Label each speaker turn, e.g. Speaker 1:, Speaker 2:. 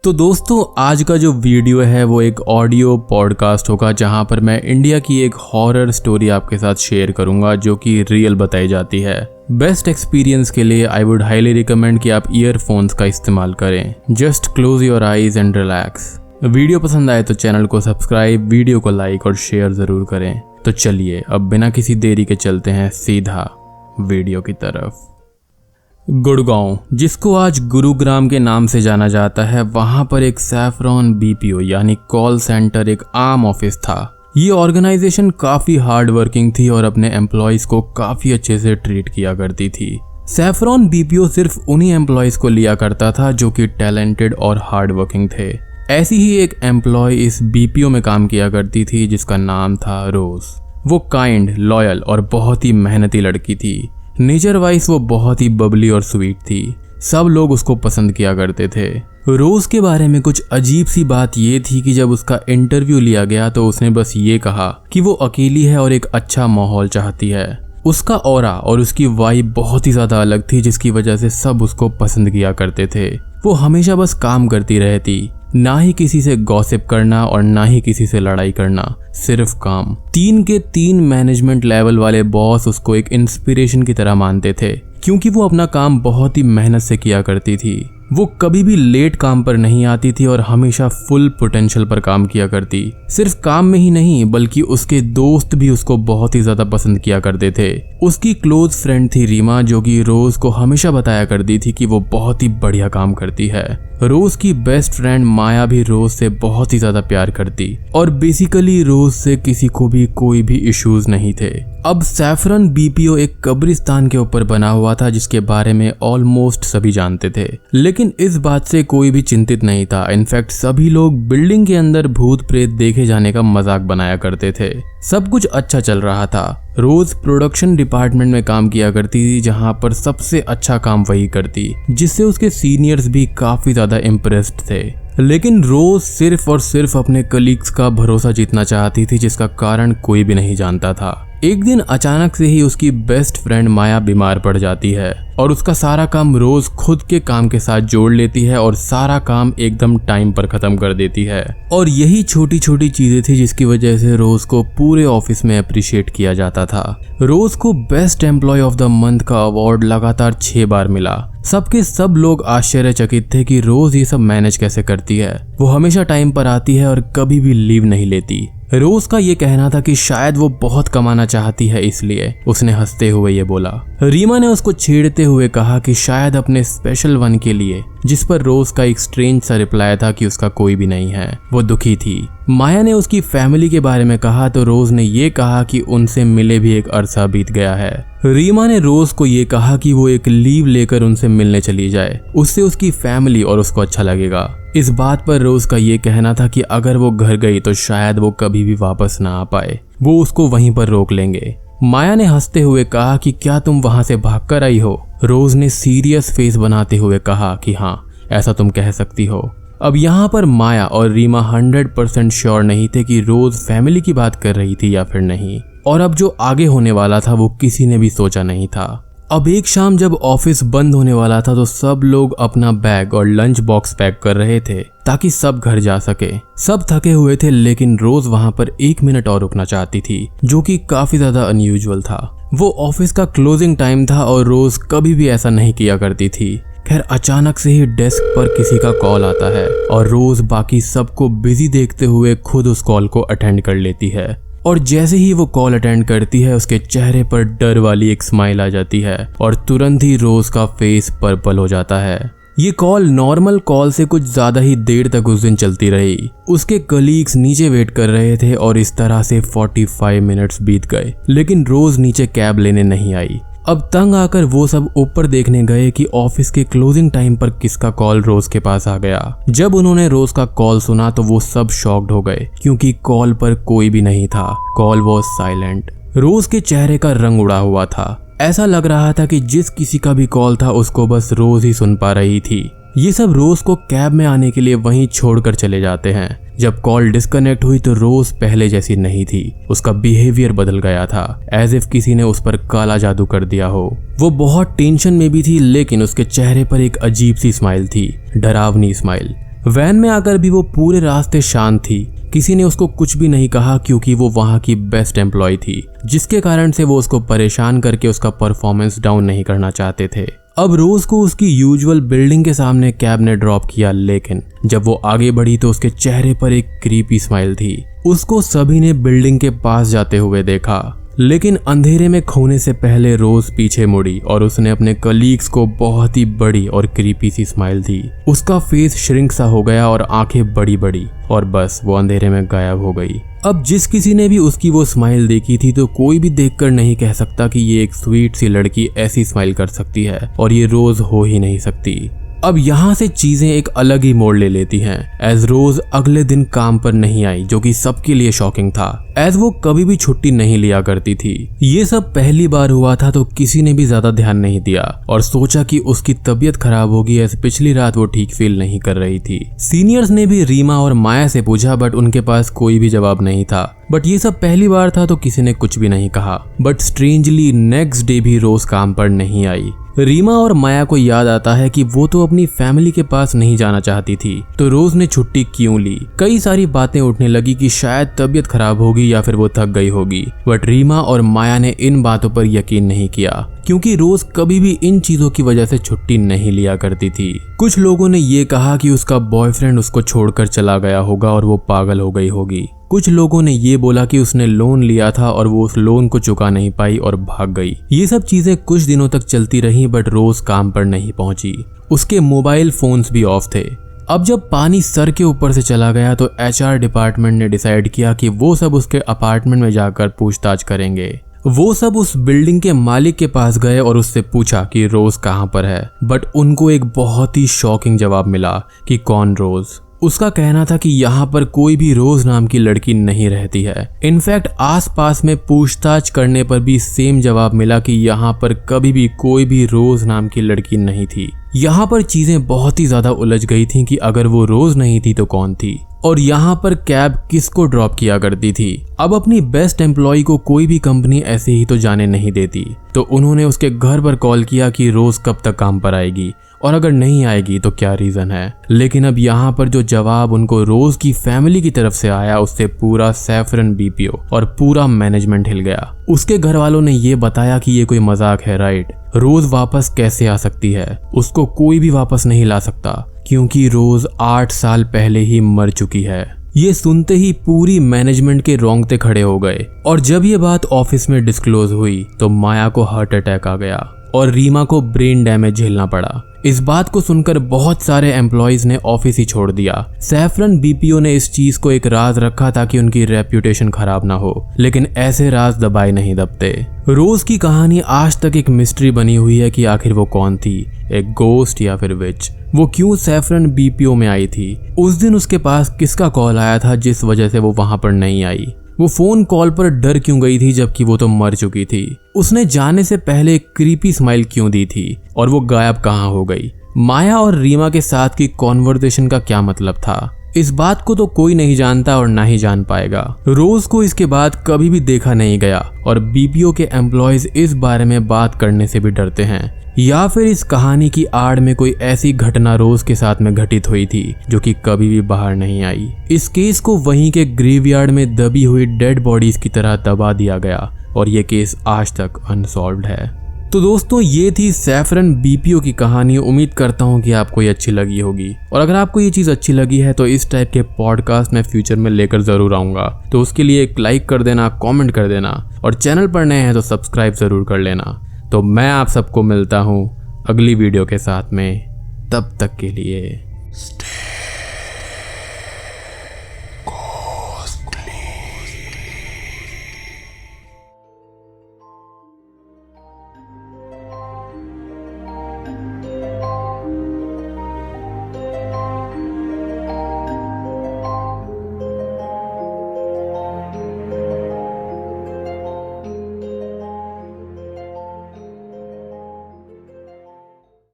Speaker 1: तो दोस्तों आज का जो वीडियो है वो एक ऑडियो पॉडकास्ट होगा जहां पर मैं इंडिया की एक हॉरर स्टोरी आपके साथ शेयर करूंगा जो कि रियल बताई जाती है। बेस्ट एक्सपीरियंस के लिए आई वुड हाईली रिकमेंड कि आप ईयरफोन्स का इस्तेमाल करें। Just close your eyes and relax. Video पसंद आए तो चैनल को सब्सक्राइब, वीडियो को लाइक और शेयर जरूर करें। तो चलिए अब बिना किसी देरी के चलते हैं सीधा वीडियो की तरफ। गुड़गांव, जिसको आज गुरुग्राम के नाम से जाना जाता है, वहां पर एक सैफरॉन बीपीओ यानी कॉल सेंटर एक आम ऑफिस था। ये ऑर्गेनाइजेशन काफी हार्ड वर्किंग थी और अपने एम्प्लॉयज को काफी अच्छे से ट्रीट किया करती थी। सैफरॉन बीपीओ सिर्फ उन्हीं एम्प्लॉयज को लिया करता था जो कि टैलेंटेड और हार्ड वर्किंग थे। ऐसी ही एक एम्प्लॉय इस बीपीओ में काम किया करती थी जिसका नाम था रोज। वो काइंड, लॉयल और बहुत ही मेहनती लड़की थी। नेचर वाइज वो बहुत ही बबली और स्वीट थी। सब लोग उसको पसंद किया करते थे। रोज के बारे में कुछ अजीब सी बात ये थी कि जब उसका इंटरव्यू लिया गया तो उसने बस ये कहा कि वो अकेली है और एक अच्छा माहौल चाहती है। उसका ऑरा और उसकी वाइब बहुत ही ज्यादा अलग थी जिसकी वजह से सब उसको पसंद किया करते थे। वो हमेशा बस काम करती रहती, ना ही किसी से गॉसिप करना और ना ही किसी से लड़ाई करना, सिर्फ काम। 3 के 3 मैनेजमेंट लेवल वाले बॉस उसको एक इंस्पिरेशन की तरह मानते थे क्योंकि वो अपना काम बहुत ही मेहनत से किया करती थी। वो कभी भी लेट काम पर नहीं आती थी और हमेशा फुल पोटेंशियल पर काम किया करती। सिर्फ काम में ही नहीं बल्कि उसके दोस्त भी उसको बहुत ही ज्यादा पसंद किया करते थे। उसकी क्लोज फ्रेंड थी रीमा जो कि रोज को हमेशा बताया करती थी कि वो बहुत ही बढ़िया काम करती है। रोज की बेस्ट फ्रेंड माया भी रोज से बहुत ही ज्यादा प्यार करती और बेसिकली रोज से किसी को भी कोई भी इश्यूज नहीं थे। अब सैफरन बीपीओ एक कब्रिस्तान के ऊपर बना हुआ था जिसके बारे में ऑलमोस्ट सभी जानते थे, लेकिन इस बात से कोई भी चिंतित नहीं था। इनफैक्ट सभी लोग बिल्डिंग के अंदर भूत प्रेत देखे जाने का मजाक बनाया करते थे। सब कुछ अच्छा चल रहा था। रोज प्रोडक्शन डिपार्टमेंट में काम किया करती थी जहां पर सबसे अच्छा काम वही करती, जिससे उसके सीनियर्स भी काफी ज्यादा इम्प्रेस्ड थे। लेकिन रोज सिर्फ और सिर्फ अपने कलीग्स का भरोसा जीतना चाहती थी जिसका कारण कोई भी नहीं जानता था। एक दिन अचानक से ही उसकी बेस्ट फ्रेंड माया बीमार पड़ जाती है और उसका सारा काम रोज खुद के काम के साथ जोड़ लेती है और सारा काम एकदम टाइम पर खत्म कर देती है। और यही छोटी छोटी चीजें थी जिसकी वजह से रोज को पूरे ऑफिस में अप्रिशिएट किया जाता था। रोज को best employ of the month का अवार्ड लगातार 6 बार मिला। सबके सब लोग आश्चर्यचकित थे कि रोज ये सब मैनेज कैसे करती है। वो हमेशा टाइम पर आती है और कभी भी लीव नहीं लेती। रोज का ये कहना था कि शायद वो बहुत कमाना चाहती है, इसलिए उसने हंसते हुए ये बोला। रीमा ने उसको छेड़ते हुए कहा कि शायद अपने स्पेशल वन के लिए, जिस पर रोज का एक स्ट्रेंज सा रिप्लाई था कि उसका कोई भी नहीं है। वो दुखी थी। माया ने उसकी फैमिली के बारे में कहा तो रोज ने ये कहा कि उनसे मिले भी एक अरसा बीत गया है। रीमा ने रोज को ये कहा कि वो एक लीव लेकर उनसे मिलने चली जाए, उससे उसकी फैमिली और उसको अच्छा लगेगा। इस बात पर रोज का ये कहना था कि अगर वो घर गई तो शायद वो कभी भी वापस ना आ पाए, वो उसको वहीं पर रोक लेंगे। माया ने हंसते हुए कहा कि क्या तुम वहां से भागकर आई हो? रोज ने सीरियस फेस बनाते हुए कहा कि हाँ, ऐसा तुम कह सकती हो। अब यहाँ पर माया और रीमा 100% श्योर नहीं थे कि रोज फैमिली की बात कर रही थी या फिर नहीं, और अब जो आगे होने वाला था वो किसी ने भी सोचा नहीं था। अब एक शाम जब ऑफिस बंद होने वाला था तो सब लोग अपना बैग और लंच बॉक्स पैक कर रहे थे ताकि सब घर जा सके। सब थके हुए थे लेकिन रोज वहां पर 1 मिनट और रुकना चाहती थी, जो कि काफी ज्यादा अनयूजुअल था। वो ऑफिस का क्लोजिंग टाइम था और रोज कभी भी ऐसा नहीं किया करती थी। खैर अचानक से ही डेस्क पर किसी का कॉल आता है और रोज बाकी सबको बिजी देखते हुए खुद उस कॉल को अटेंड कर लेती है। और जैसे ही वो कॉल अटेंड करती है उसके चेहरे पर डर वाली एक स्माइल आ जाती है और तुरंत ही रोज का फेस पर्पल हो जाता है। ये कॉल नॉर्मल कॉल से कुछ ज्यादा ही देर तक उस दिन चलती रही। उसके कलीग्स नीचे वेट कर रहे थे और इस तरह से 45 मिनट्स बीत गए, लेकिन रोज नीचे कैब लेने नहीं आई। अब तंग आकर वो सब ऊपर देखने गए कि ऑफिस के क्लोजिंग टाइम पर किसका कॉल रोज के पास आ गया। जब उन्होंने रोज का कॉल सुना तो वो सब शॉक्ड हो गए क्योंकि कॉल पर कोई भी नहीं था। Call was silent. रोज के चेहरे का रंग उड़ा हुआ था। ऐसा लग रहा था कि जिस किसी का भी कॉल था उसको बस रोज ही सुन पा रही थी। ये सब रोज को कैब में आने के लिए वहीं छोड़कर चले जाते हैं। जब कॉल डिस्कनेक्ट हुई तो रोज पहले जैसी नहीं थी। उसका बिहेवियर बदल गया था, एज इफ किसी ने उस पर काला जादू कर दिया हो। वो बहुत टेंशन में भी थी लेकिन उसके चेहरे पर एक अजीब सी स्माइल थी, डरावनी स्माइल। वैन में आकर भी वो पूरे रास्ते शांत थी। किसी ने उसको कुछ भी नहीं कहा क्योंकि वो वहाँ की बेस्ट एम्प्लॉय थी, जिसके कारण से वो उसको परेशान करके उसका परफॉर्मेंस डाउन नहीं करना चाहते थे। अब रोज को उसकी यूजुअल बिल्डिंग के सामने कैब ने ड्रॉप किया, लेकिन जब वो आगे बढ़ी तो उसके चेहरे पर एक क्रीपी स्माइल थी। उसको सभी ने बिल्डिंग के पास जाते हुए देखा, लेकिन अंधेरे में खोने से पहले रोज पीछे मुड़ी और उसने अपने कलीग्स को बहुत ही बड़ी और क्रीपी सी स्माइल दी। उसका फेस श्रिंक सा हो गया और आंखें बड़ी बड़ी, और बस वो अंधेरे में गायब हो गई। अब जिस किसी ने भी उसकी वो स्माइल देखी थी तो कोई भी देखकर नहीं कह सकता कि ये एक स्वीट सी लड़की ऐसी स्माइल कर सकती है, और ये रोज हो ही नहीं सकती। अब यहाँ से चीजें एक अलग ही मोड़ ले लेती हैं, एज रोज अगले दिन काम पर नहीं आई, जो कि सबके लिए शॉकिंग था, एज वो कभी भी छुट्टी नहीं लिया करती थी। ये सब पहली बार हुआ था तो किसी ने भी ज्यादा ध्यान नहीं दिया और सोचा कि उसकी तबीयत खराब होगी, एज पिछली रात वो ठीक फील नहीं कर रही थी। सीनियर्स ने भी रीमा और माया से पूछा, बट उनके पास कोई भी जवाब नहीं था। बट ये सब पहली बार था तो किसी ने कुछ भी नहीं कहा। बट स्ट्रेंजली नेक्स्ट डे भी रोज काम पर नहीं आई। रीमा और माया को याद आता है कि वो तो अपनी फैमिली के पास नहीं जाना चाहती थी, तो रोज ने छुट्टी क्यों ली। कई सारी बातें उठने लगी कि शायद तबीयत खराब होगी या फिर वो थक गई होगी। बट रीमा और माया ने इन बातों पर यकीन नहीं किया, क्योंकि रोज कभी भी इन चीजों की वजह से छुट्टी नहीं लिया करती थी। कुछ लोगों ने ये कहा कि उसका बॉयफ्रेंड उसको छोड़कर चला गया होगा और वो पागल हो गई होगी। कुछ लोगों ने ये बोला कि उसने लोन लिया था और वो उस लोन को चुका नहीं पाई और भाग गई। ये सब चीजें कुछ दिनों तक चलती रही, बट रोज काम पर नहीं पहुंची। उसके मोबाइल फोन्स भी ऑफ थे। अब जब पानी सर के ऊपर से चला गया तो HR डिपार्टमेंट ने डिसाइड किया कि वो सब उसके अपार्टमेंट में जाकर पूछताछ करेंगे। वो सब उस बिल्डिंग के मालिक के पास गए और उससे पूछा कि रोज कहाँ पर है, बट उनको एक बहुत ही शॉकिंग जवाब मिला कि कौन रोज। उसका कहना था कि यहाँ पर कोई भी रोज नाम की लड़की नहीं रहती है। इनफैक्ट आसपास में पूछताछ करने पर भी सेम जवाब मिला कि यहाँ पर कभी भी कोई भी रोज नाम की लड़की नहीं थी। यहाँ पर चीजें बहुत ही ज्यादा उलझ गई थी कि अगर वो रोज नहीं थी तो कौन थी, और यहाँ पर कैब किसको ड्रॉप किया करती थी। अब अपनी बेस्ट एम्प्लॉय को कोई भी कंपनी ऐसे ही तो जाने नहीं देती, तो उन्होंने उसके घर पर कॉल किया कि रोज कब तक काम पर आएगी और अगर नहीं आएगी तो क्या रीजन है। लेकिन अब यहाँ पर जो जवाब उनको रोज की फैमिली की तरफ से आया, उससे पूरा सैफरन BPO और पूरा मैनेजमेंट हिल गया। उसके घर वालों ने ये बताया कि ये कोई मजाक है, राइट। रोज वापस कैसे आ सकती है, उसको कोई भी वापस नहीं ला सकता, क्योंकि रोज 8 साल पहले ही मर चुकी है। ये सुनते ही पूरी मैनेजमेंट के रोंगटे खड़े हो गए, और जब ये बात ऑफिस में डिस्क्लोज हुई तो माया को हार्ट अटैक आ गया और रीमा को ब्रेन डैमेज झेलना पड़ा। इस बात को सुनकर बहुत सारे एम्प्लॉयज ने ऑफिस ही छोड़ दिया। सैफरन BPO ने इस चीज को एक राज रखा ताकि उनकी रेप्यूटेशन खराब ना हो, लेकिन ऐसे राज दबाए नहीं दबते। रोज की कहानी आज तक एक मिस्ट्री बनी हुई है कि आखिर वो कौन थी, एक गोस्ट या फिर विच। वो क्यों सैफरन BPO में आई थी, उस दिन उसके पास किसका कॉल आया था जिस वजह से वो वहां पर नहीं आई, वो फोन कॉल पर डर क्यों गई थी जबकि वो तो मर चुकी थी, उसने जाने से पहले एक क्रीपी स्माइल क्यों दी थी, और वो गायब कहाँ हो गई। माया और रीमा के साथ की कॉन्वर्सेशन का क्या मतलब था, इस बात को तो कोई नहीं जानता और ना ही जान पाएगा। रोज को इसके बाद कभी भी देखा नहीं गया और BPO के एम्प्लॉयज इस बारे में बात करने से भी डरते हैं, या फिर इस कहानी की आड़ में कोई ऐसी घटना रोज के साथ में घटित हुई थी जो कि कभी भी बाहर नहीं आई। इस केस को वहीं के ग्रेवयार्ड में दबी हुई डेड बॉडीज की तरह दबा दिया गया और ये केस आज तक अनसॉल्व्ड है। तो दोस्तों, ये थी सैफरन BPO की कहानी। उम्मीद करता हूँ कि आपको ये अच्छी लगी होगी, और अगर आपको ये चीज़ अच्छी लगी है तो इस टाइप के पॉडकास्ट मैं फ्यूचर में लेकर ज़रूर आऊँगा। तो उसके लिए एक लाइक कर देना, कमेंट कर देना, और चैनल पर नए हैं तो सब्सक्राइब ज़रूर कर लेना। तो मैं आप सबको मिलता हूँ अगली वीडियो के साथ में, तब तक के लिए स्टे